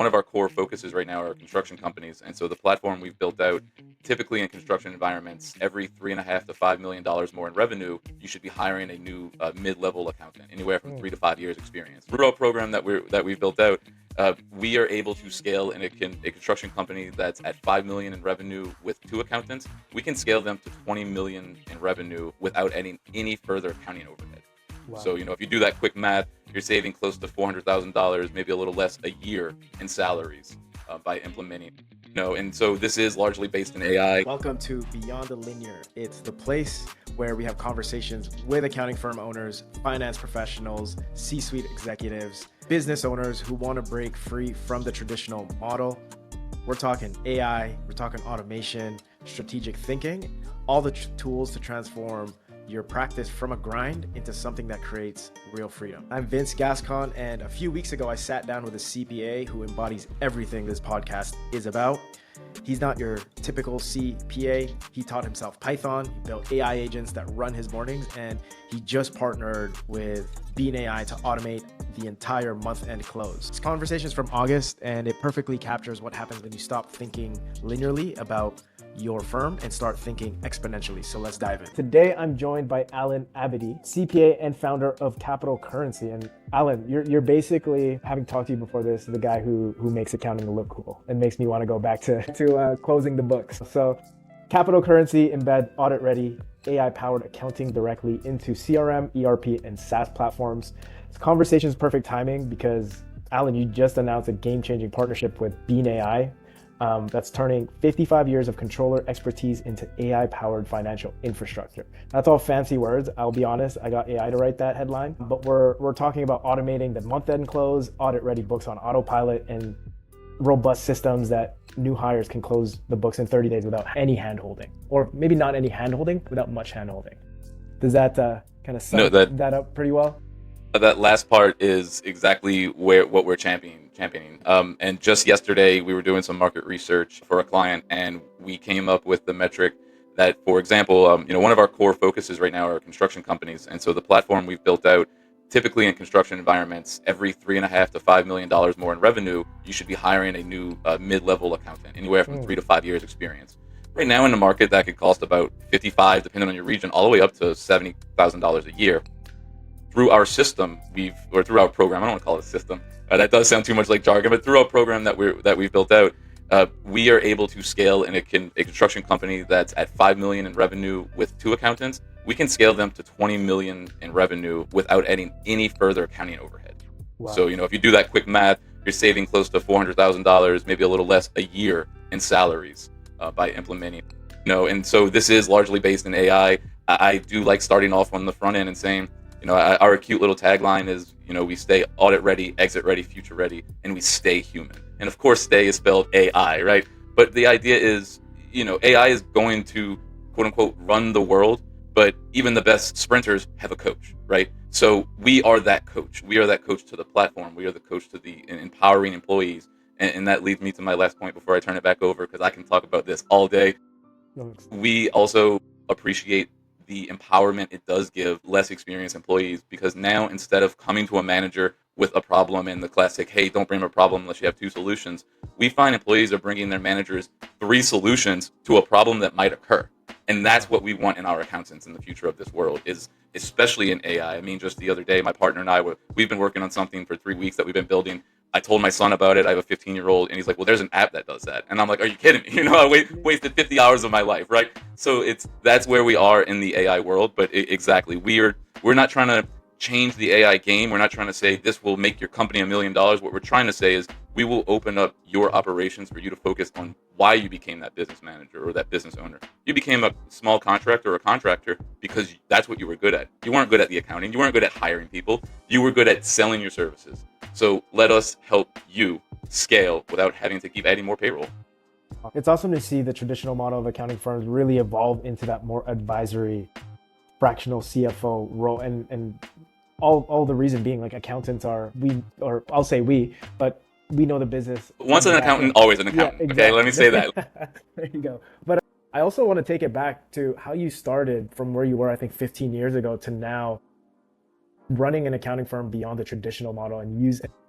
one of our core focuses right now are construction companies. And so the platform we've built out, typically in construction environments, every $3.5 to $5 million more in revenue, you should be hiring a new mid-level accountant, anywhere from 3 to 5 years experience. Through our program that we've built out, we are able to scale in a construction company that's at 5 million in revenue with 2 accountants. We can scale them to 20 million in revenue without any further accounting overhead. Wow. So, if you do that quick math, you're saving close to $400,000, maybe a little less a year in salaries by implementing. And so this is largely based in AI. Welcome to Beyond the Linear. It's the place where we have conversations with accounting firm owners, finance professionals, C-suite executives, business owners who want to break free from the traditional model. We're talking AI, we're talking automation, strategic thinking, all the tools to transform your practice from a grind into something that creates real freedom. I'm Vince Gascon, and a few weeks ago, I sat down with a CPA who embodies everything this podcast is about. He's not your typical CPA. He taught himself Python, he built AI agents that run his mornings, and he just partnered with Bean AI to automate the entire month-end close. This conversation is from August, and it perfectly captures what happens when you stop thinking linearly about your firm and start thinking exponentially. So let's dive in. Today, I'm joined by Alan Abadie, CPA and founder of Capital Currency. And Alan, you're basically, having talked to you before this, the guy who makes accounting look cool and makes me want to go back to closing the books. So Capital Currency embed audit-ready, AI-powered accounting directly into CRM, ERP, and SaaS platforms. This conversation is perfect timing because, Alan, you just announced a game-changing partnership with Bean AI. That's turning 55 years of controller expertise into AI-powered financial infrastructure. That's all fancy words. I'll be honest, I got AI to write that headline, but we're talking about automating the month-end close, audit-ready books on autopilot, and robust systems that new hires can close the books in 30 days without any hand-holding, or maybe not any hand-holding, without much hand-holding. Does that kind of sum that up pretty well? That last part is exactly what we're championing. And just yesterday, we were doing some market research for a client, and we came up with the metric that, for example, one of our core focuses right now are construction companies. And so the platform we've built out, typically in construction environments, every $3.5 to $5 million more in revenue, you should be hiring a new mid-level accountant, anywhere from 3 to 5 years experience. Right now in the market, that could cost about 55, depending on your region, all the way up to $70,000 a year. Through our system, through our program, I don't want to call it a system. That does sound too much like jargon, but through our program that we've built out, we are able to scale in a construction company that's at 5 million in revenue with 2 accountants. We can scale them to 20 million in revenue without adding any further accounting overhead. Wow. So, if you do that quick math, you're saving close to $400,000, maybe a little less a year in salaries by implementing. And so this is largely based in AI. I do like starting off on the front end and saying, our cute little tagline is, we stay audit ready, exit ready, future ready, and we stay human. And of course, stay is spelled AI, right? But the idea is, AI is going to, quote unquote, run the world, but even the best sprinters have a coach, right? So we are that coach. We are that coach to the platform. We are the coach to the empowering employees. And that leads me to my last point before I turn it back over, because I can talk about this all day. We also appreciate the empowerment it does give less experienced employees, because now, instead of coming to a manager with a problem in the classic, hey, don't bring a problem unless you have 2 solutions, we find employees are bringing their managers 3 solutions to a problem that might occur. And that's what we want in our accountants in the future of this world, is especially in AI. I mean, just the other day, my partner and I, we've been working on something for 3 weeks that we've been building. I told my son about it. I have a 15-year-old, and he's like, well, there's an app that does that. And I'm like, are you kidding me? I wasted 50 hours of my life, right? So that's where we are in the AI world. But exactly, we're not trying to change the AI game. We're not trying to say this will make your company $1 million. What we're trying to say is we will open up your operations for you to focus on why you became that business manager or that business owner. You became a small contractor or a contractor because that's what you were good at. You weren't good at the accounting. You weren't good at hiring people. You were good at selling your services. So let us help you scale without having to keep adding more payroll. It's awesome to see the traditional model of accounting firms really evolve into that more advisory, fractional CFO role, and all the reason being, like, accountants I'll say we, but we know the business. Once an accountant, always an accountant. Yeah, exactly. Okay, let me say that. There you go. But I also want to take it back to how you started from where you were, I think, 15 years ago to now, running an accounting firm beyond the traditional model and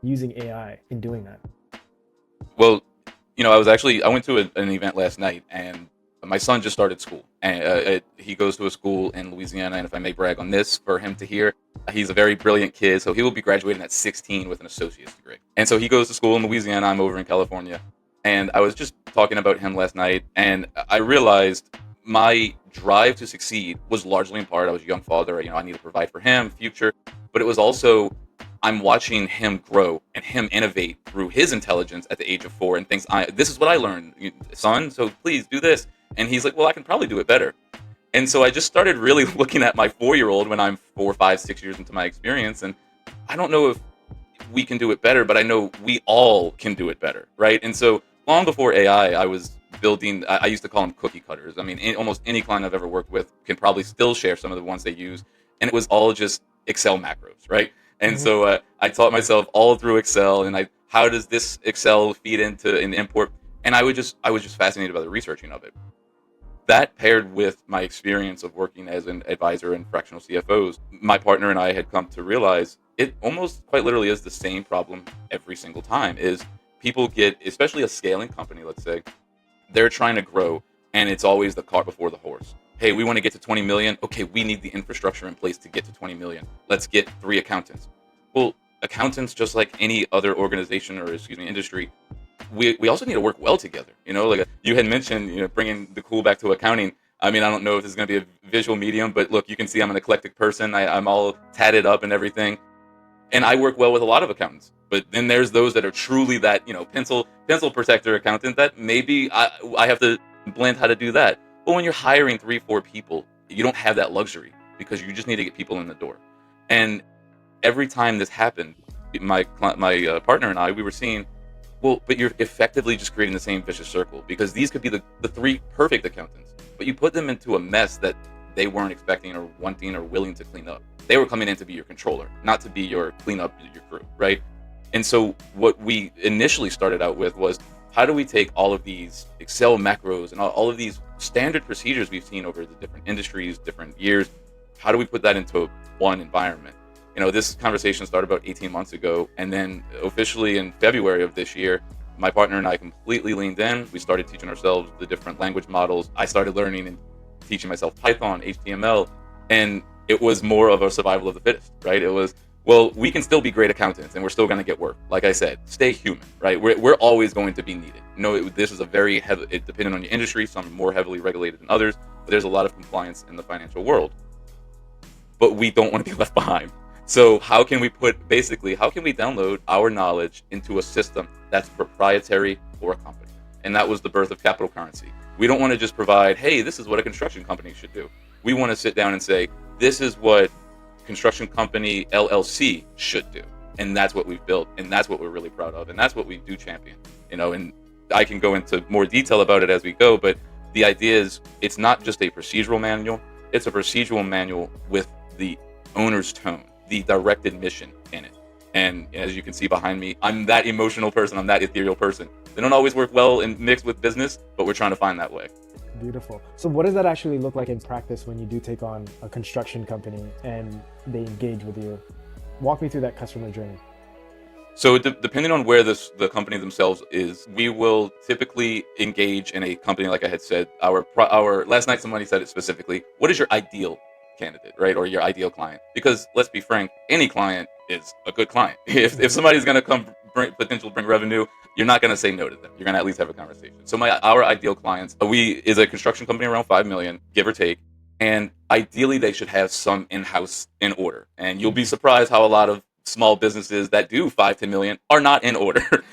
using AI in doing that. Well, I went to an event last night, and my son just started school, and he goes to a school in Louisiana. And if I may brag on this for him to hear, he's a very brilliant kid. So he will be graduating at 16 with an associate's degree. And so he goes to school in Louisiana. I'm over in California, and I was just talking about him last night, and I realized my drive to succeed was largely in part, I was a young father. I need to provide for him, future, but it was also I'm watching him grow and him innovate through his intelligence at the age of 4, and thinks, this is what I learned, son, so please do this. And he's like, well, I can probably do it better. And so I just started really looking at my 4-year-old when I'm 4, 5, 6 years into my experience. And I don't know if we can do it better, but I know we all can do it better, right? And so long before AI, I was building, I used to call them cookie cutters. I mean, almost any client I've ever worked with can probably still share some of the ones they use. And it was all just Excel macros, right? And so I taught myself all through Excel, and how does this Excel feed into an import? And I was just fascinated by the researching of it. That paired with my experience of working as an advisor in fractional CFOs, my partner and I had come to realize it almost quite literally is the same problem every single time. Is people get, especially a scaling company, let's say, they're trying to grow, and it's always the cart before the horse. Hey, we want to get to 20 million. Okay, we need the infrastructure in place to get to 20 million. Let's get 3 accountants. Well, accountants, just like any other organization or industry, we also need to work well together. Like you had mentioned, bringing the cool back to accounting. I mean, I don't know if this is going to be a visual medium, but look, you can see I'm an eclectic person. I'm all tatted up and everything, and I work well with a lot of accountants. But then there's those that are truly that pencil protector accountant that maybe I have to blend how to do that. But when you're hiring 3, 4 people, you don't have that luxury because you just need to get people in the door. And every time this happened, my partner and I, we were seeing, well, but you're effectively just creating the same vicious circle, because these could be the 3 perfect accountants, but you put them into a mess that they weren't expecting or wanting or willing to clean up. They were coming in to be your controller, not to be your clean up your crew, right? And so what we initially started out with was, how do we take all of these Excel macros and all of these standard procedures we've seen over the different industries, different years, how do we put that into one environment? This conversation started about 18 months ago, and then officially in February of this year, my partner and I completely leaned in. We started teaching ourselves the different language models. I started learning and teaching myself Python, HTML, and it was more of a survival of the fittest, right? It was, well, we can still be great accountants, and we're still going to get work. Like I said, stay human, right? We're always going to be needed. This is a very heavy, depending on your industry, some more heavily regulated than others, but there's a lot of compliance in the financial world. But we don't want to be left behind. So how can we download our knowledge into a system that's proprietary for a company? And that was the birth of Capital Currency. We don't want to just provide, hey, this is what a construction company should do. We want to sit down and say, this is what construction company LLC should do. And that's what we've built. And that's what we're really proud of. And that's what we do champion. And I can go into more detail about it as we go. But the idea is, it's not just a procedural manual. It's a procedural manual with the owner's tone, the directed mission in it. And as you can see behind me, I'm that emotional person. I'm that ethereal person. They don't always work well and mixed with business, but we're trying to find that way. Beautiful. So what does that actually look like in practice when you do take on a construction company and they engage with you? Walk me through that customer journey. So depending on where the company themselves is, we will typically engage in a company, like I had said. Our last night somebody said it specifically. What is your ideal candidate, right? Or your ideal client? Because let's be frank, any client is a good client. If somebody's going to come bring revenue, you're not going to say no to them. You're going to at least have a conversation. So our ideal clients, is a construction company around 5 million, give or take. And ideally they should have some in-house in order. And you'll be surprised how a lot of small businesses that do 5 to million are not in order.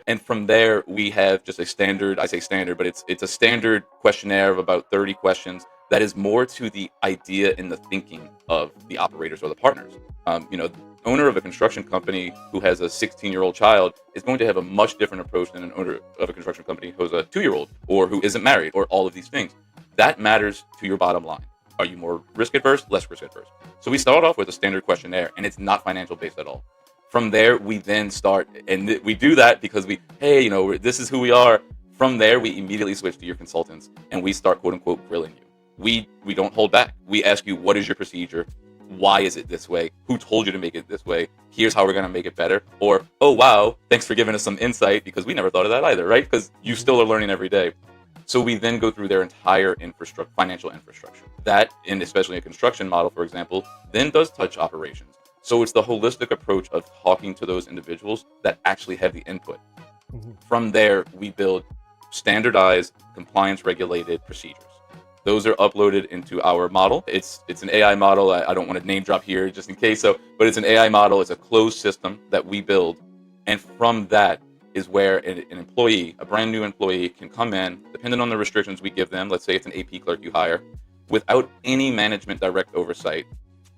And from there we have just a standard, I say standard, but it's a standard questionnaire of about 30 questions that is more to the idea and the thinking of the operators or the partners. The owner of a construction company who has a 16-year-old child is going to have a much different approach than an owner of a construction company who's a 2-year-old or who isn't married, or all of these things. That matters to your bottom line. Are you more risk adverse, less risk adverse? So we start off with a standard questionnaire, and it's not financial based at all. From there, we then start, and we do that because this is who we are. From there, we immediately switch to your consultants, and we start, quote unquote, grilling you. We don't hold back. We ask you, what is your procedure? why is it this way? Who told you to make it this way? Here's how we're going to make it better. Or, oh, wow, thanks for giving us some insight because we never thought of that either, right? Because you still are learning every day. So we then go through their entire financial infrastructure. That, and especially a construction model, for example, then does touch operations. So it's the holistic approach of talking to those individuals that actually have the input. From there, we build standardized, compliance-regulated procedures. Those are uploaded into our model. It's an AI model. I don't want to name drop here just in case, but it's an AI model. It's a closed system that we build. And from that is where an employee, a brand new employee, can come in, depending on the restrictions we give them. Let's say it's an AP clerk you hire, without any management direct oversight.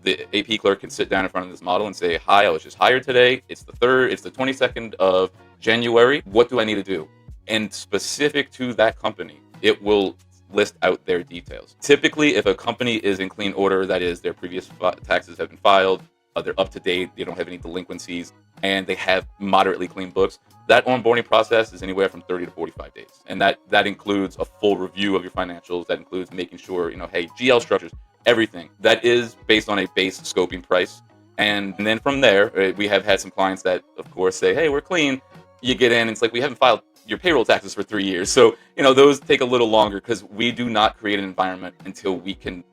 The AP clerk can sit down in front of this model and say, hi, I was just hired today. It's the 22nd of January. What do I need to do? And specific to that company, it will list out their details. Typically, if a company is in clean order, that is, their previous taxes have been filed, they're up to date, they don't have any delinquencies, and they have moderately clean books, that onboarding process is anywhere from 30 to 45 days. And that includes a full review of your financials. That includes making sure, hey, GL structures, everything. That is based on a base scoping price. And then from there, we have had some clients that, of course, say, hey, we're clean. You get in, and it's like, we haven't filed your payroll taxes for 3 years. So, those take a little longer because we do not create an environment until we can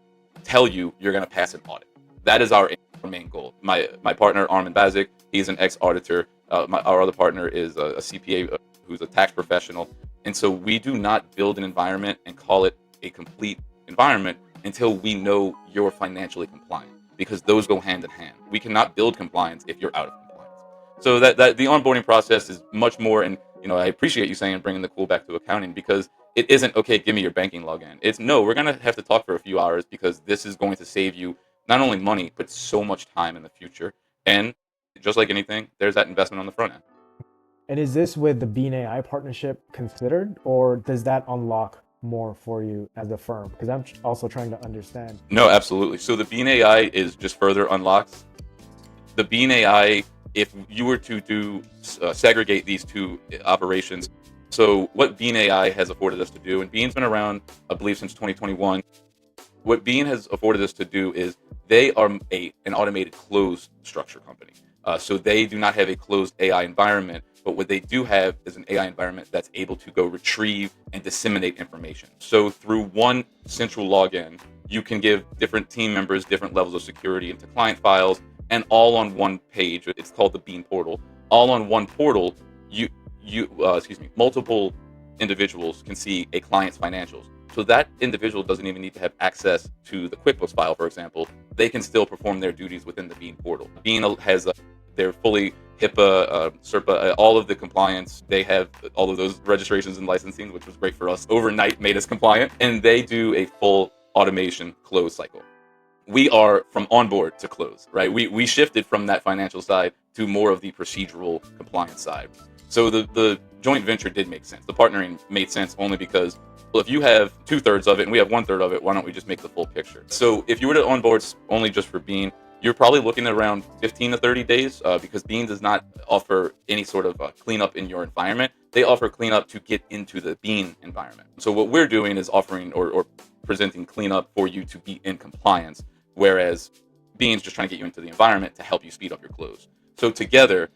tell you you're going to pass an audit. That is our main goal. My partner, Armin Bazik, he's an ex-auditor. Our other partner is a CPA who's a tax professional. And so we do not build an environment and call it a complete environment until we know you're financially compliant, because those go hand in hand. We cannot build compliance if you're out of compliance. So that the onboarding process is much more, and I appreciate you saying bringing the cool back to accounting, because it isn't, okay, give me your banking login. It's, no, we're going to have to talk for a few hours because this is going to save you not only money, but so much time in the future. And just like anything, there's that investment on the front end. And is this with the Bean AI partnership considered, or does that unlock more for you as a firm? Because I'm also trying to understand. No, absolutely. So the Bean AI is just further unlocks. The Bean AI, if you were to segregate these two operations, so what Bean AI has afforded us to do, and Bean's been around, I believe, since 2021. What Bean has afforded us to do is they are an automated closed structure company. So they do not have a closed AI environment, but what they do have is an AI environment that's able to go retrieve and disseminate information. So through one central login, you can give different team members different levels of security into client files, and all on one page. It's called the Bean portal. All on one portal, multiple individuals can see a client's financials. So that individual doesn't even need to have access to the QuickBooks file, for example. They can still perform their duties within the Bean portal. Bean has they're fully HIPAA, SERPA, all of the compliance. They have all of those registrations and licensing, which was great for us. Overnight made us compliant. And they do a full automation close cycle. We are from onboard to close, right? We shifted from that financial side to more of the procedural compliance side. So the joint venture did make sense. The partnering made sense only because, well, if you have 2/3 of it and we have 1/3 of it, why don't we just make the full picture? So if you were to onboard only just for Bean, you're probably looking at around 15 to 30 days because Bean does not offer any sort of cleanup in your environment. They offer cleanup to get into the Bean environment. So what we're doing is offering or presenting cleanup for you to be in compliance, whereas Bean's just trying to get you into the environment to help you speed up your close. So together,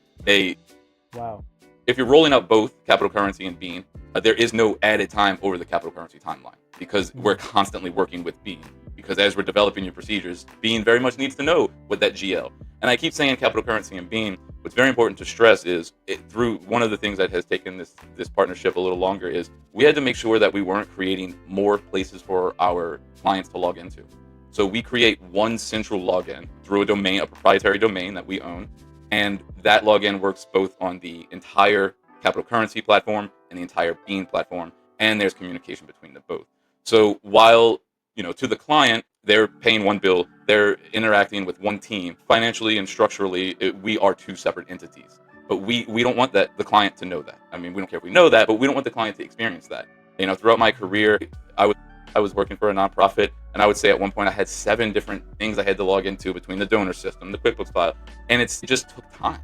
Wow. If you're rolling out both Capital Currency and Bean, there is no added time over the Capital Currency timeline because we're constantly working with Bean. Because as we're developing your procedures, Bean very much needs to know what that GL. And I keep saying Capital Currency and Bean. What's very important to stress is through one of the things that has taken this partnership a little longer is we had to make sure that we weren't creating more places for our clients to log into. So we create one central login through a proprietary domain that we own. And that login works both on the entire Capital Currency platform and the entire Bean platform. And there's communication between them both. So while, to the client, they're paying one bill, they're interacting with one team. Financially and structurally, we are two separate entities. But we don't want the client to know that. I mean, we don't care if we know that, but we don't want the client to experience that. Throughout my career, I was working for a nonprofit, and I would say at one point I had 7 different things I had to log into between the donor system, the QuickBooks file, and it just took time.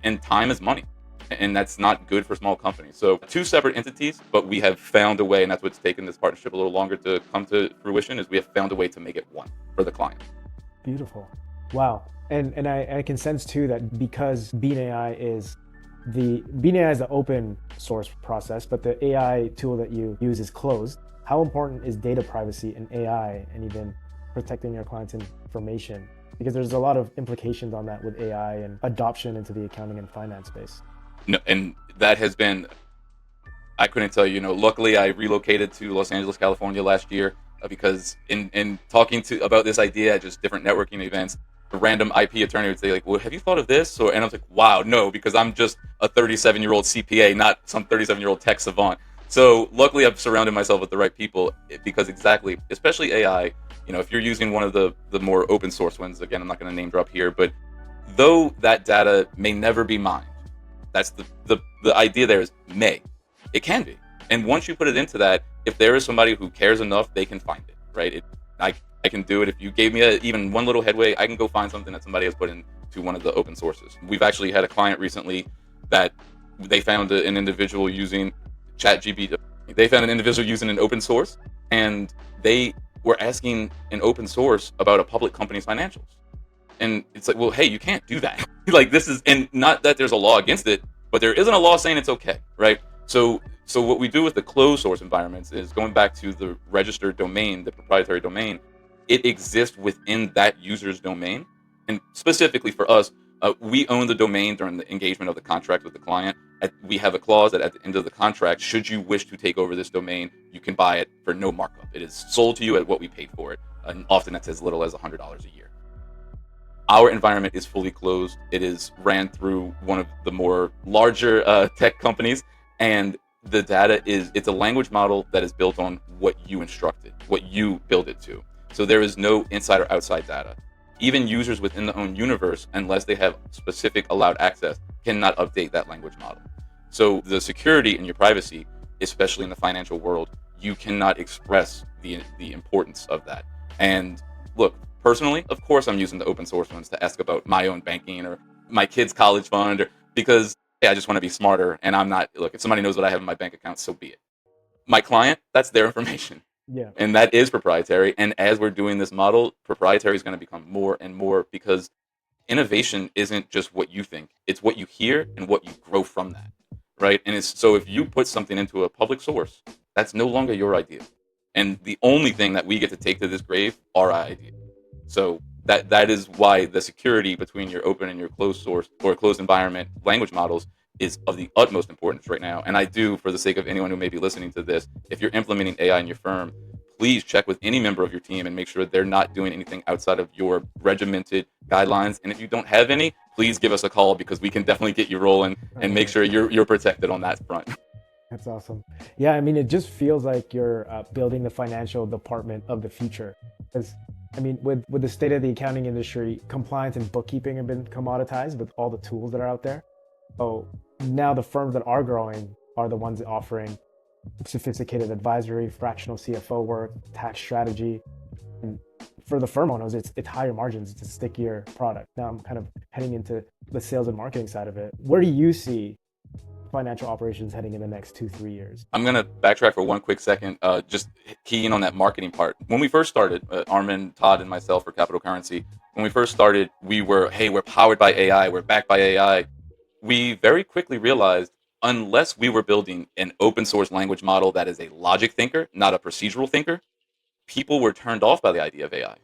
And time is money, and that's not good for small companies. So 2 separate entities, but we have found a way, and that's what's taken this partnership a little longer to come to fruition, is we have found a way to make it one for the client. Beautiful. Wow. And I can sense too that because Bean AI is the open source process, but the AI tool that you use is closed. How important is data privacy in AI and even protecting your client's information? Because there's a lot of implications on that with AI and adoption into the accounting and finance space. No, and that has been, I couldn't tell you. Luckily I relocated to Los Angeles, California last year because in talking to about this idea at just different networking events, a random IP attorney would say like, "Well, have you thought of this?" And I was like, "Wow, no," because I'm just a 37-year-old CPA, not some 37-year-old tech savant. So luckily, I've surrounded myself with the right people because exactly, especially AI. If you're using one of the more open source ones, again, I'm not going to name drop here, but though that data may never be mined, that's the idea there is may. It can be. And once you put it into that, if there is somebody who cares enough, they can find it, right? I can do it. If you gave me even one little headway, I can go find something that somebody has put into one of the open sources. We've actually had a client recently that they found an individual using ChatGPT. They found an individual using an open source, and they were asking an open source about a public company's financials. And it's like, well, hey, you can't do that. Like this is, and not that there's a law against it, but there isn't a law saying it's okay, right? So what we do with the closed source environments is going back to the registered domain, the proprietary domain. It exists within that user's domain, and specifically for us, we own the domain during the engagement of the contract with the client. We have a clause that at the end of the contract, should you wish to take over this domain, you can buy it for no markup. It is sold to you at what we paid for it, and often that's as little as $100 a year. Our environment is fully closed. It is ran through one of the more larger tech companies, and the data it's a language model that is built on what you instructed, what you build it to. So there is no inside or outside data. Even users within the own universe, unless they have specific allowed access, cannot update that language model. So the security and your privacy, especially in the financial world, you cannot express the importance of that. And look, personally, of course, I'm using the open source ones to ask about my own banking or my kid's college fund, or because hey, I just want to be smarter. And I'm not, look, if somebody knows what I have in my bank account, so be it. My client, that's their information. Yeah. And that is proprietary. And as we're doing this model, proprietary is going to become more and more because innovation isn't just what you think, it's what you hear and what you grow from that. Right. And it's so if you put something into a public source, that's no longer your idea. And the only thing that we get to take to this grave are our ideas. So that is why the security between your open and your closed source or closed environment language models is of the utmost importance right now. And I do, for the sake of anyone who may be listening to this, if you're implementing AI in your firm, please check with any member of your team and make sure they're not doing anything outside of your regimented guidelines. And if you don't have any, please give us a call because we can definitely get you rolling and make sure you're protected on that front. That's awesome. Yeah, I mean, it just feels like you're building the financial department of the future. Because, I mean, with the state of the accounting industry, compliance and bookkeeping have been commoditized with all the tools that are out there. So now the firms that are growing are the ones offering sophisticated advisory, fractional CFO work, tax strategy. And for the firm owners, it's higher margins, it's a stickier product. Now I'm kind of heading into the sales and marketing side of it. Where do you see financial operations heading in the next 2-3 years? I'm going to backtrack for one quick second, just keying on that marketing part. When we first started, Armin, Todd, and myself for Capital Currency, when we first started, we were, hey, we're powered by AI, we're backed by AI. We very quickly realized unless we were building an open source language model that is a logic thinker, not a procedural thinker, people were turned off by the idea of AI.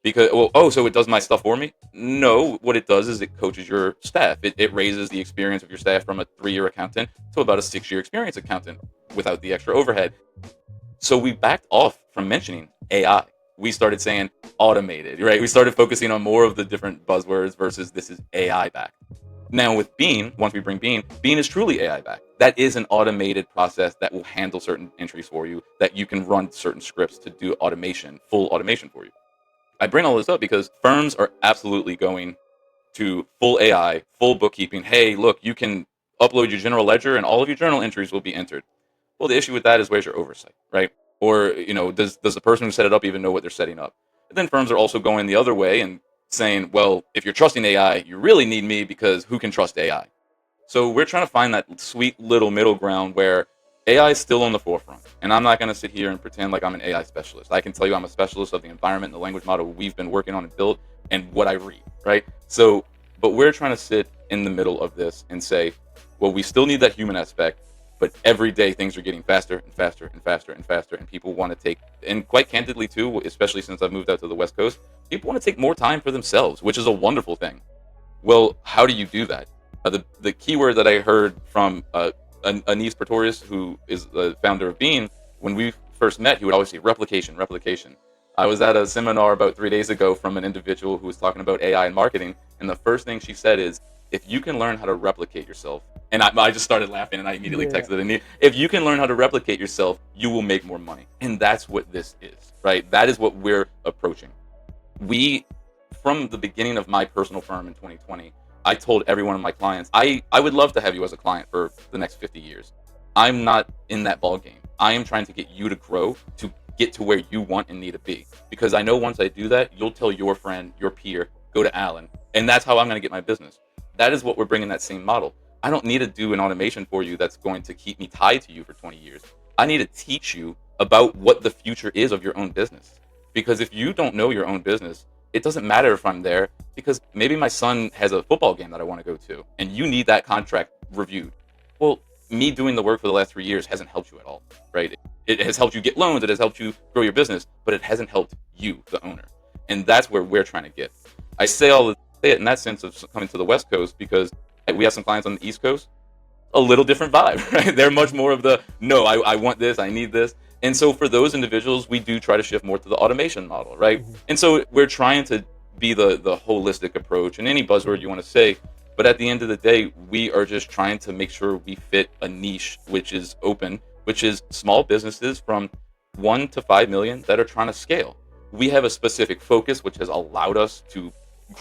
Because, well, oh, so it does my stuff for me? No, what it does is it coaches your staff. It raises the experience of your staff from a 3-year accountant to about a 6-year experience accountant without the extra overhead. So we backed off from mentioning AI. We started saying automated, right? We started focusing on more of the different buzzwords versus this is AI backed. Now with Bean, once we bring Bean is truly AI backed. That is an automated process that will handle certain entries for you, that you can run certain scripts to do automation, full automation for you. I bring all this up because firms are absolutely going to full AI, full bookkeeping. Hey, look, you can upload your general ledger and all of your journal entries will be entered. Well, the issue with that is where's your oversight, right? Or, does the person who set it up even know what they're setting up? And then firms are also going the other way and saying, well, if you're trusting AI, you really need me because who can trust AI? So we're trying to find that sweet little middle ground where AI is still on the forefront, and I'm not going to sit here and pretend like I'm an AI specialist. I can tell you I'm a specialist of the environment and the language model we've been working on and built and what I read, right? So, but we're trying to sit in the middle of this and say, well, we still need that human aspect, but every day things are getting faster and faster and faster and faster, and people want to take, and quite candidly too, especially since I've moved out to the West Coast, people want to take more time for themselves, which is a wonderful thing. Well, how do you do that? The keyword that I heard from Anis Pretorius, who is the founder of Bean, when we first met, he would always say replication, replication. I was at a seminar about 3 days ago from an individual who was talking about AI and marketing, and the first thing she said is, if you can learn how to replicate yourself, and I just started laughing and I immediately Yeah. texted Anis, if you can learn how to replicate yourself, you will make more money. And that's what this is, right? That is what we're approaching. We, from the beginning of my personal firm in 2020, I told every one of my clients, I would love to have you as a client for the next 50 years. I'm not in that ball game. I am trying to get you to grow to get to where you want and need to be. Because I know once I do that, you'll tell your friend, your peer, go to Alan. And that's how I'm going to get my business. That is what we're bringing, that same model. I don't need to do an automation for you that's going to keep me tied to you for 20 years. I need to teach you about what the future is of your own business. Because if you don't know your own business, it doesn't matter if I'm there, because maybe my son has a football game that I want to go to and you need that contract reviewed. Well, me doing the work for the last 3 years hasn't helped you at all, right? It has helped you get loans, it has helped you grow your business, but it hasn't helped you, the owner. And that's where we're trying to get. I say it in that sense of coming to the West Coast because we have some clients on the East Coast, a little different vibe, right? They're much more of the, no, I want this, I need this. And so for those individuals, we do try to shift more to the automation model, right? And so we're trying to be the holistic approach and any buzzword you want to say. But at the end of the day, we are just trying to make sure we fit a niche, which is open, which is small businesses from 1 to 5 million that are trying to scale. We have a specific focus, which has allowed us to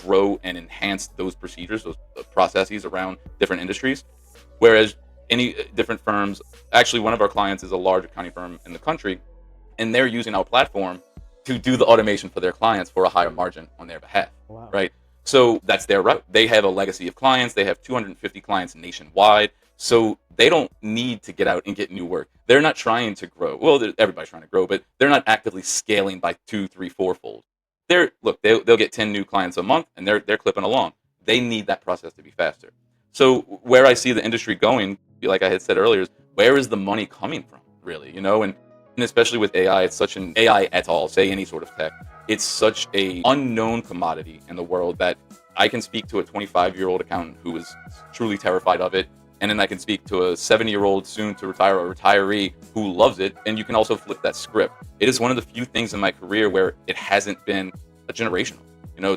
grow and enhance those procedures, those processes around different industries. Whereas any different firms, actually, one of our clients is a large accounting firm in the country, and they're using our platform to do the automation for their clients for a higher margin on their behalf, Wow. right? So that's their route. They have a legacy of clients. They have 250 clients nationwide. So they don't need to get out and get new work. They're not trying to grow. Well, everybody's trying to grow, but they're not actively scaling by 2, 3, 4-fold. They'll get 10 new clients a month, and they're clipping along. They need that process to be faster. So where I see the industry going, like I had said earlier, is where is the money coming from, really? And especially with AI, it's such an AI at all, say any sort of tech. It's such a unknown commodity in the world that I can speak to a 25-year-old accountant who is truly terrified of it, and then I can speak to a 70-year-old soon to retire or retiree who loves it, and you can also flip that script. It is one of the few things in my career where it hasn't been a generational.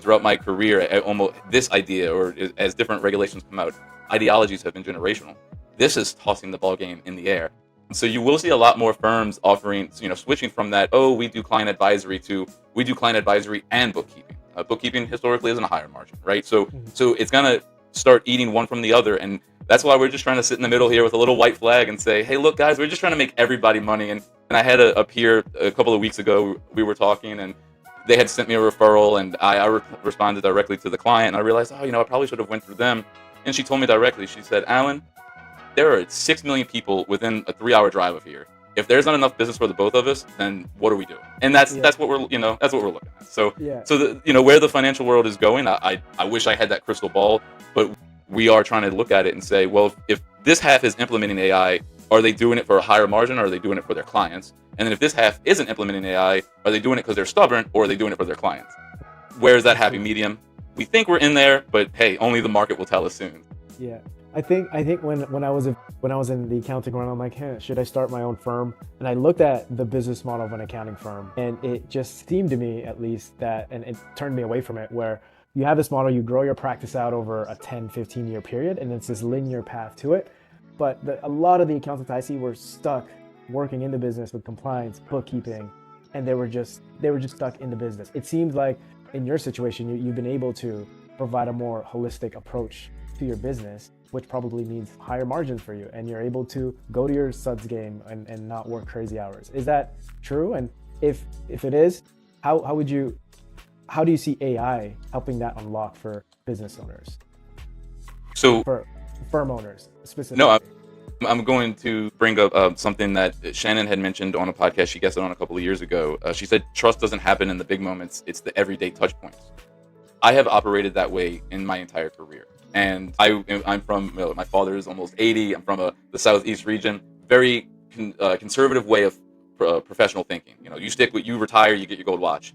Throughout my career, almost this idea, or as different regulations come out, ideologies have been generational. This is tossing the ball game in the air. So you will see a lot more firms offering, switching from that, oh, we do client advisory to we do client advisory and bookkeeping. Bookkeeping historically isn't a higher margin, right? So it's gonna start eating one from the other, and that's why we're just trying to sit in the middle here with a little white flag and say, hey, look, guys, we're just trying to make everybody money. And I had a peer a couple of weeks ago. We were talking, and they had sent me a referral, and I responded directly to the client, and I realized, I probably should have went through them. And she told me directly, she said, Alan, there are 6 million people within a 3-hour drive of here. If there's not enough business for the both of us, then what are we doing? And that's what we're that's what we're looking at. So Yeah. where the financial world is going, I wish I had that crystal ball, but we are trying to look at it and say, well, if this half is implementing AI, are they doing it for a higher margin, or are they doing it for their clients? And then if this half isn't implementing AI, are they doing it because they're stubborn, or are they doing it for their clients? Where's that happy medium? We think we're in there, but hey, only the market will tell us soon. Yeah. I think when I was in the accounting world, I'm like, hey, should I start my own firm? And I looked at the business model of an accounting firm, and it just seemed to me, at least, that, and it turned me away from it, where you have this model, you grow your practice out over a 10, 15 year period, and it's this linear path to it. But a lot of the accountants I see were stuck working in the business with compliance, bookkeeping, and they were just stuck in the business. It seems like in your situation, you've been able to provide a more holistic approach to your business, which probably means higher margins for you, and you're able to go to your suds game and not work crazy hours. Is that true? And if it is, how do you see AI helping that unlock for business owners? So For firm owners specifically. no, I'm going to bring up something that Shannon had mentioned on a podcast she guested on a couple of years ago. She said trust doesn't happen in the big moments; it's the everyday touch points. I have operated that way in my entire career, and I'm from my father is almost 80. I'm from the southeast region. Very conservative way of professional thinking. You stick with you retire, you get your gold watch.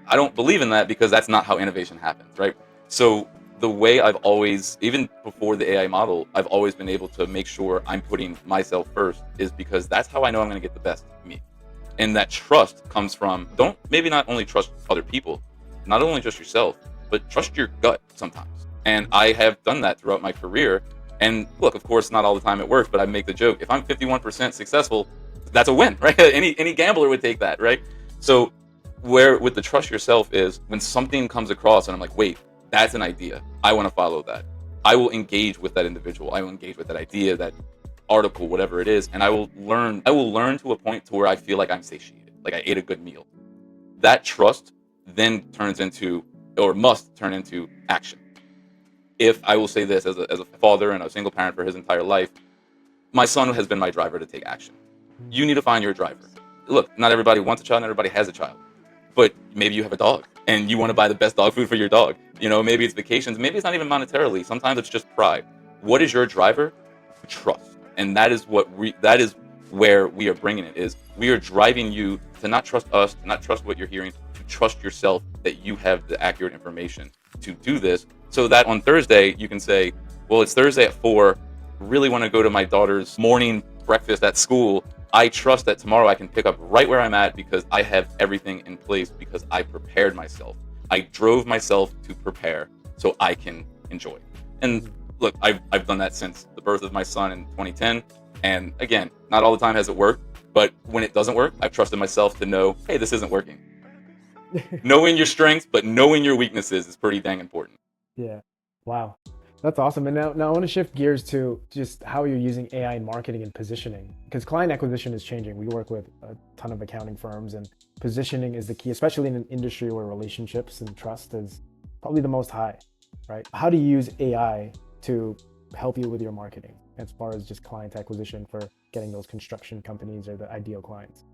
I don't believe in that because that's not how innovation happens, right? So the way I've always, even before the AI model, I've always been able to make sure I'm putting myself first is because that's how I know I'm going to get the best me. And that trust comes from don't maybe not only trust other people, not only just yourself, but trust your gut sometimes. And I have done that throughout my career. And look, of course, not all the time it works, but I make the joke if I'm 51% successful, that's a win, right? Any gambler would take that, right? So where with the trust yourself is when something comes across and I'm like, wait, that's an idea. I want to follow that. I will engage with that individual. I will engage with that idea, that article, whatever it is, and I will learn. I will learn to a point to where I feel like I'm satiated, like I ate a good meal. That trust then turns into, or must turn into, action. If I will say this as a father and a single parent for his entire life, my son has been my driver to take action. You need to find your driver. Look, not everybody wants a child, not everybody has a child. But maybe you have a dog and you want to buy the best dog food for your dog. Maybe it's vacations, maybe it's not even monetarily. Sometimes it's just pride. What is your driver? Trust. And that is where we are bringing it is we are driving you to not trust us, to not trust what you're hearing, to trust yourself that you have the accurate information to do this so that on Thursday you can say, well, it's Thursday at 4. Really want to go to my daughter's morning breakfast at school. I trust that tomorrow I can pick up right where I'm at because I have everything in place because I prepared myself. I drove myself to prepare so I can enjoy. And look, I've done that since the birth of my son in 2010. And again, not all the time has it worked, but when it doesn't work, I've trusted myself to know, hey, this isn't working. Knowing your strengths, but knowing your weaknesses is pretty dang important. Yeah. Wow. That's awesome. And now I want to shift gears to just how you're using AI in marketing and positioning, because client acquisition is changing. We work with a ton of accounting firms, and positioning is the key, especially in an industry where relationships and trust is probably the most high, right? How do you use AI to help you with your marketing as far as just client acquisition for getting those construction companies or the ideal clients?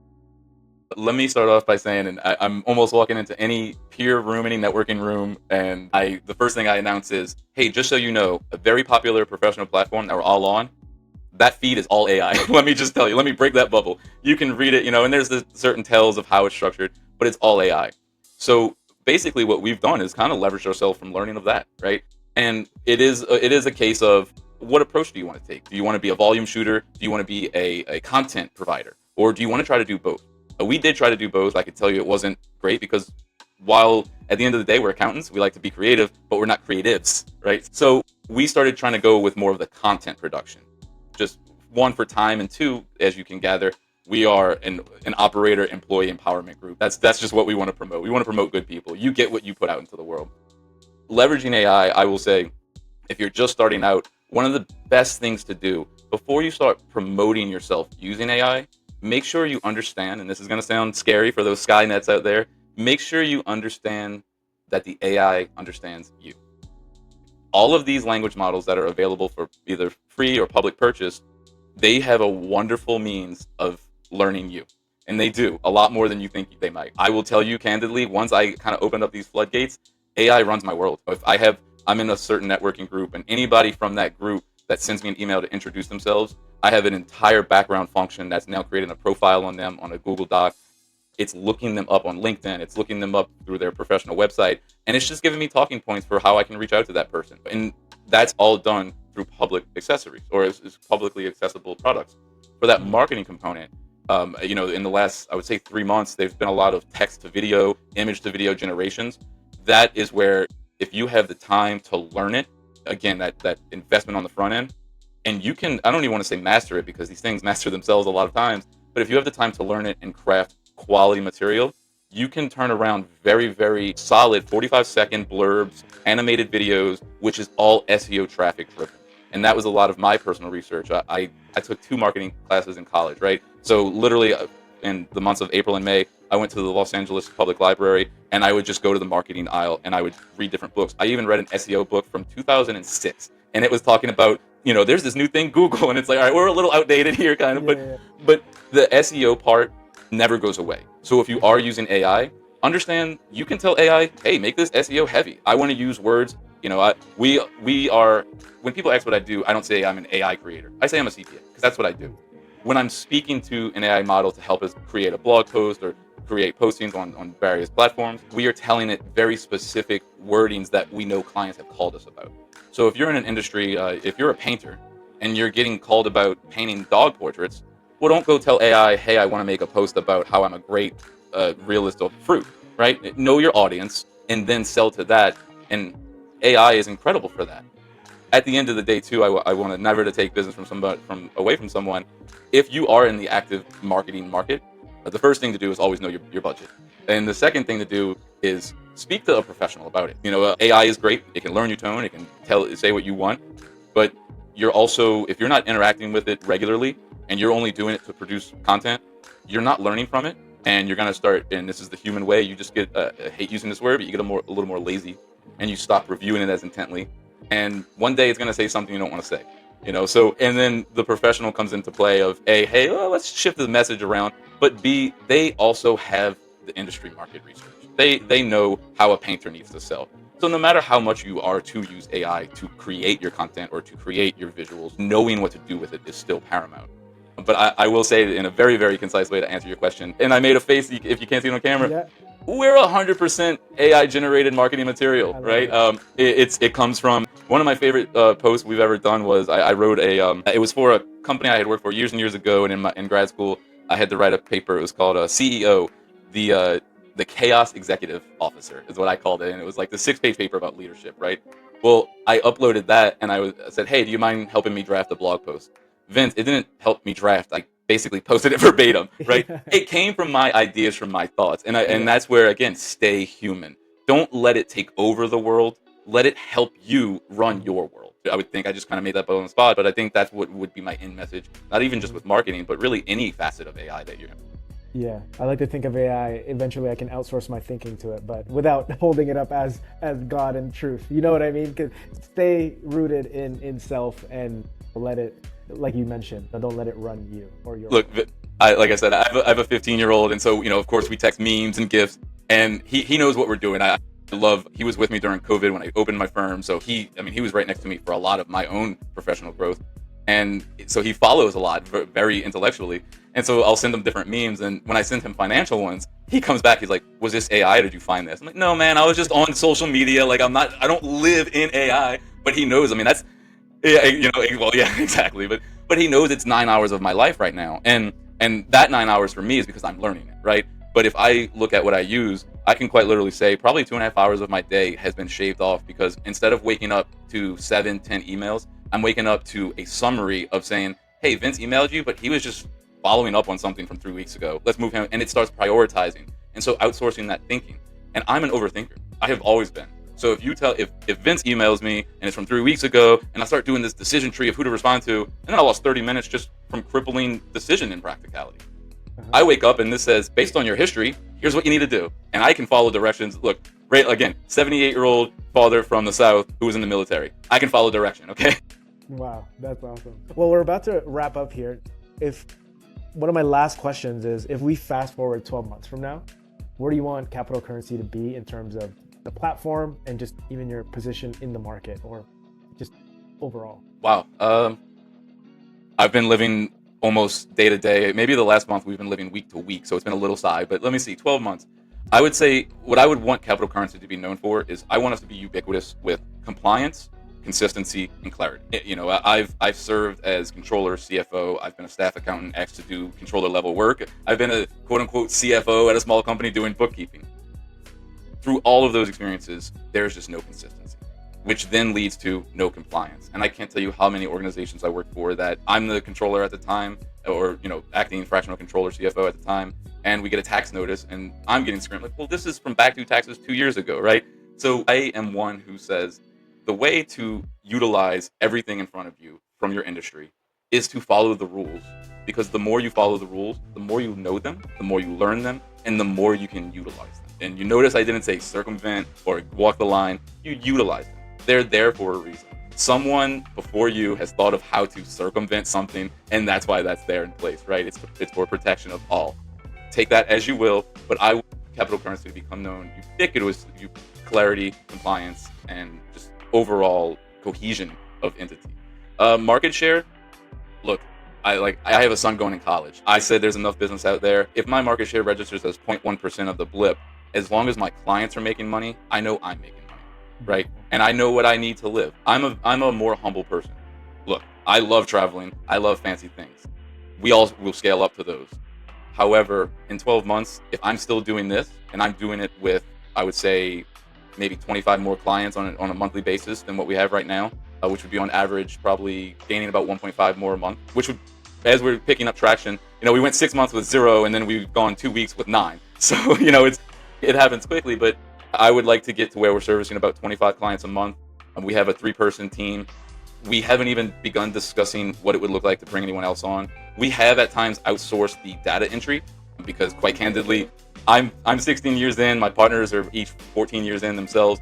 Let me start off by saying, and I'm almost walking into any peer room, any networking room, and the first thing I announce is, hey, just so you know, a very popular professional platform that we're all on, that feed is all AI. Let me just tell you, let me break that bubble. You can read it, and there's the certain tells of how it's structured, but it's all AI. So basically what we've done is kind of leverage ourselves from learning of that, right? And it is a case of what approach do you want to take? Do you want to be a volume shooter? Do you want to be a content provider? Or do you want to try to do both? We did try to do both. I could tell you it wasn't great because while at the end of the day, we're accountants, we like to be creative, but we're not creatives, right? So we started trying to go with more of the content production. Just one, for time, and two, as you can gather, we are an operator employee empowerment group. That's just what we want to promote. We want to promote good people. You get what you put out into the world. Leveraging AI, I will say, if you're just starting out, one of the best things to do before you start promoting yourself using AI, make sure you understand, and this is going to sound scary for those Skynets out there, make sure you understand that the AI understands you. All of these language models that are available for either free or public purchase, they have a wonderful means of learning you. And they do a lot more than you think they might. I will tell you candidly, once I kind of opened up these floodgates, AI runs my world. If I'm in a certain networking group, and anybody from that group that sends me an email to introduce themselves, I have an entire background function that's now creating a profile on them on a Google Doc. It's looking them up on LinkedIn. It's looking them up through their professional website. And it's just giving me talking points for how I can reach out to that person. And that's all done through public accessories or as publicly accessible products. For that marketing component, in the last, I would say 3 months, there's been a lot of text to video, image to video generations. That is where if you have the time to learn it, again, that investment on the front end, and you can, I don't even want to say master it because these things master themselves a lot of times, but if you have the time to learn it and craft quality material, you can turn around very, very solid 45-second blurbs, animated videos, which is all SEO traffic driven. And that was a lot of my personal research. I took 2 marketing classes in college, right? So literally in the months of April and May, I went to the Los Angeles Public Library and I would just go to the marketing aisle and I would read different books. I even read an SEO book from 2006, and it was talking about there's this new thing, Google, and it's like, all right, we're a little outdated here, kind of, Yeah. but the SEO part never goes away. So if you are using AI, understand you can tell AI, hey, make this SEO heavy. I want to use words. We are when people ask what I do, I don't say I'm an AI creator. I say I'm a CPA because that's what I do. When I'm speaking to an AI model to help us create a blog post or create postings on various platforms, we are telling it very specific wordings that we know clients have called us about. So if you're in an industry, if you're a painter and you're getting called about painting dog portraits, well, don't go tell AI, hey, I want to make a post about how I'm a great realist of fruit, right? Know your audience and then sell to that. And AI is incredible for that. At the end of the day, too, I want to never to take business from somebody from away from someone. If you are in the active marketing market, the first thing to do is always know your budget, and the second thing to do is speak to a professional about it. AI is great; it can learn your tone, it can say what you want, but you're also if you're not interacting with it regularly and you're only doing it to produce content, you're not learning from it, and you're gonna start. And this is the human way. You just get I hate using this word, but you get a little more lazy, and you stop reviewing it as intently. And one day it's going to say something you don't want to say, so and then the professional comes into play of A, hey, well, let's shift the message around, but B, they also have the industry market research. They know how a painter needs to sell. So no matter how much you are to use AI to create your content or to create your visuals, knowing what to do with it is still paramount. But I will say in a very, very concise way to answer your question, and I made a face if you can't see it on camera. Yeah. We're 100% AI generated marketing material, right? It comes from one of my favorite posts we've ever done was I wrote it was for a company I had worked for years and years ago, and in grad school I had to write a paper. It was called CEO, the chaos executive officer is what I called it, and it was like the 6-page paper about leadership, right? Well, I uploaded that and I said, hey, do you mind helping me draft a blog post? Vince, it didn't help me draft. I basically posted it verbatim, right? It came from my ideas, from my thoughts. And that's where, again, stay human. Don't let it take over the world. Let it help you run your world. I would think I just kind of made that up on the spot, but I think that's what would be my end message, not even just with marketing, but really any facet of AI that you're in. Yeah, I like to think of AI. Eventually, I can outsource my thinking to it, but without holding it up as God and truth. You know what I mean? 'Cause stay rooted in self and let it, like you mentioned, don't let it run you or your. Look, like I said, I have a 15-year-old, and so of course we text memes and gifs, and he knows what we're doing. I love. He was with me during COVID when I opened my firm, so he was right next to me for a lot of my own professional growth. And so he follows a lot, very intellectually. And so I'll send him different memes. And when I send him financial ones, he comes back. He's like, was this AI? Did you find this? I'm like, no, man, I was just on social media. Like, I don't live in AI. But he knows, that's, yeah, well, yeah, exactly. But he knows it's 9 hours of my life right now. And that 9 hours for me is because I'm learning it, right? But if I look at what I use, I can quite literally say probably 2.5 hours of my day has been shaved off because instead of waking up to 7, 10 emails, I'm waking up to a summary of saying, hey, Vince emailed you, but he was just following up on something from 3 weeks ago. Let's move him. And it starts prioritizing. And so outsourcing that thinking. And I'm an overthinker. I have always been. So if Vince emails me and it's from 3 weeks ago and I start doing this decision tree of who to respond to, and then I lost 30 minutes just from crippling decision impracticality. I wake up and this says, based on your history, here's what you need to do. And I can follow directions. Look, right, again, 78-year-old father from the South who was in the military. I can follow direction, okay? Wow, that's awesome. Well, we're about to wrap up here. If one of my last questions is, if we fast forward 12 months from now, where do you want Capital Currency to be in terms of the platform and just even your position in the market or just overall? Wow. I've been living almost day to day. Maybe the last month we've been living week to week, so it's been a little sigh. But let me see, 12 months. I would say what I would want Capital Currency to be known for is I want us to be ubiquitous with compliance, consistency, and clarity. I've served as controller, CFO. I've been a staff accountant X to do controller level work. I've been a quote unquote CFO at a small company doing bookkeeping. Through all of those experiences, there's just no consistency, which then leads to no compliance. And I can't tell you how many organizations I worked for that I'm the controller at the time, or acting fractional controller, CFO at the time, and we get a tax notice, and I'm getting screamed like, well, this is from back due taxes 2 years ago, right? So I am one who says the way to utilize everything in front of you from your industry is to follow the rules, because the more you follow the rules, the more you know them, the more you learn them, and the more you can utilize them. And you notice I didn't say circumvent or walk the line. You utilize them. They're there for a reason. Someone before you has thought of how to circumvent something, and that's why that's there in place, right? It's for protection of all. Take that as you will, but I want capital currency to become known ubiquitous, clarity, compliance, and just overall cohesion of entity. Market share, look, I have a son going in college. I said there's enough business out there. If my market share registers as 0.1% of the blip, as long as my clients are making money, I know I'm making money, right? And I know what I need to live. I'm a more humble person. Look, I love traveling. I love fancy things. We all will scale up to those. However, in 12 months, if I'm still doing this and I'm doing it with, I would say, maybe 25 more clients on a monthly basis than what we have right now, which would be on average probably gaining about 1.5 more a month, which would, as we're picking up traction, we went 6 months with 0 and then we've gone 2 weeks with 9. So, it happens quickly, but I would like to get to where we're servicing about 25 clients a month. We have a 3-person team. We haven't even begun discussing what it would look like to bring anyone else on. We have at times outsourced the data entry because, quite candidly, I'm 16 years in. My partners are each 14 years in themselves.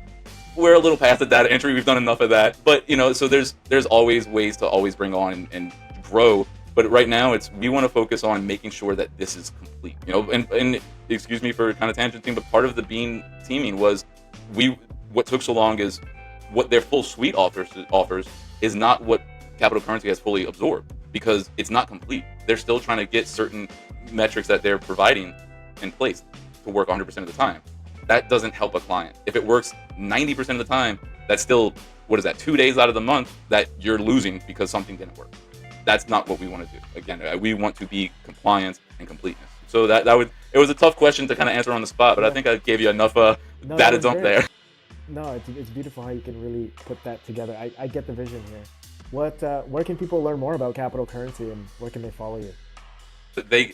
We're a little past the data entry. We've done enough of that. But, so there's always ways to always bring on and grow. But right now, we want to focus on making sure that this is complete. And excuse me for kind of tangenting, but part of the Bean teaming was what took so long is what their full suite offers is not what capital currency has fully absorbed because it's not complete. They're still trying to get certain metrics that they're providing in place to work 100% of the time. That doesn't help a client. If it works 90% of the time, that's still, 2 days out of the month that you're losing because something didn't work. That's not what we want to do. Again, we want to be compliance and completeness. So it was a tough question to kind of answer on the spot, but I think I gave you enough data dump there. No, it's beautiful how you can really put that together. I get the vision here. Where can people learn more about capital currency and where can they follow you?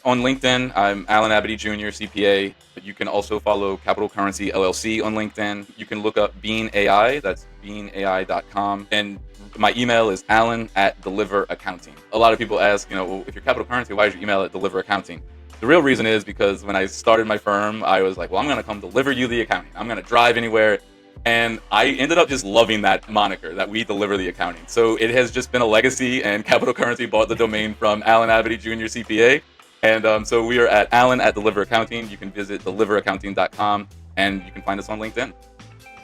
On LinkedIn, I'm Alan Abadie Jr., CPA. You can also follow Capital Currency LLC on LinkedIn. You can look up Bean AI, that's beanai.com. And my email is alan@deliveraccounting. A lot of people ask, well, if you're capital currency, why is your email at Deliver Accounting? The real reason is because when I started my firm, I was like, well, I'm going to come deliver you the accounting. I'm going to drive anywhere. And I ended up just loving that moniker, that we deliver the accounting. So it has just been a legacy, and Capital Currency bought the domain from Alan Abadie Jr. CPA. And so we are at Alan@Deliver Accounting. You can visit deliveraccounting.com, and you can find us on LinkedIn.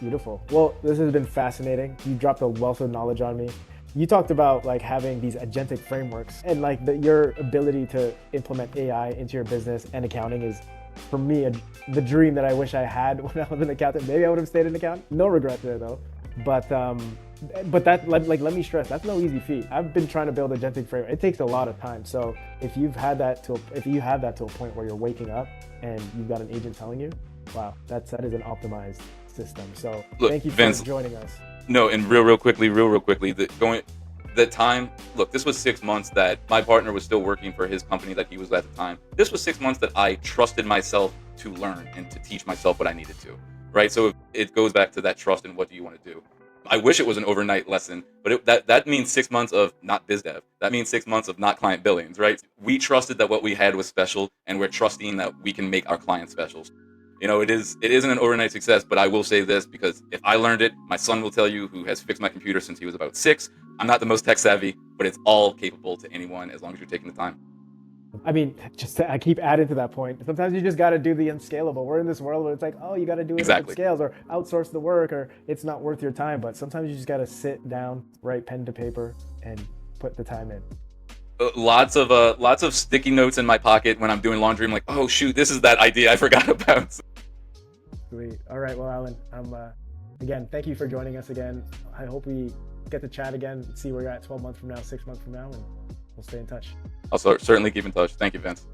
Beautiful. Well, this has been fascinating. You dropped a wealth of knowledge on me. You talked about having these agentic frameworks and your ability to implement AI into your business and accounting is, for me, the dream that I wish I had when I was an accountant. Maybe I would have stayed an accountant. No regret there though. But that, let me stress, that's no easy feat. I've been trying to build a agentic framework. It takes a lot of time. So if you have that to a point where you're waking up and you've got an agent telling you, wow, that is an optimized system. So look, thank you for Vince, joining us. No, and real quickly, the time, look, this was 6 months that my partner was still working for his company that he was at the time. This was 6 months that I trusted myself to learn and to teach myself what I needed to, right? So it goes back to that trust and what do you want to do. I wish it was an overnight lesson, but that means 6 months of not biz dev. That means 6 months of not client billings, right? We trusted that what we had was special, and we're trusting that we can make our clients special. It isn't an overnight success, but I will say this because if I learned it, my son will tell you, who has fixed my computer since he was about 6. I'm not the most tech savvy, but it's all capable to anyone as long as you're taking the time. I mean, I keep adding to that point. Sometimes you just got to do the unscalable. We're in this world where it's like, oh, you got to do it Exactly. at scales or outsource the work or it's not worth your time. But sometimes you just got to sit down, write pen to paper and put the time in. Lots of sticky notes in my pocket when I'm doing laundry. I'm like, oh shoot, this is that idea I forgot about. Sweet. All right. Well, Alan, again, thank you for joining us again. I hope we get to chat again, see where you're at 12 months from now, 6 months from now, and we'll stay in touch. I'll certainly keep in touch. Thank you, Vince.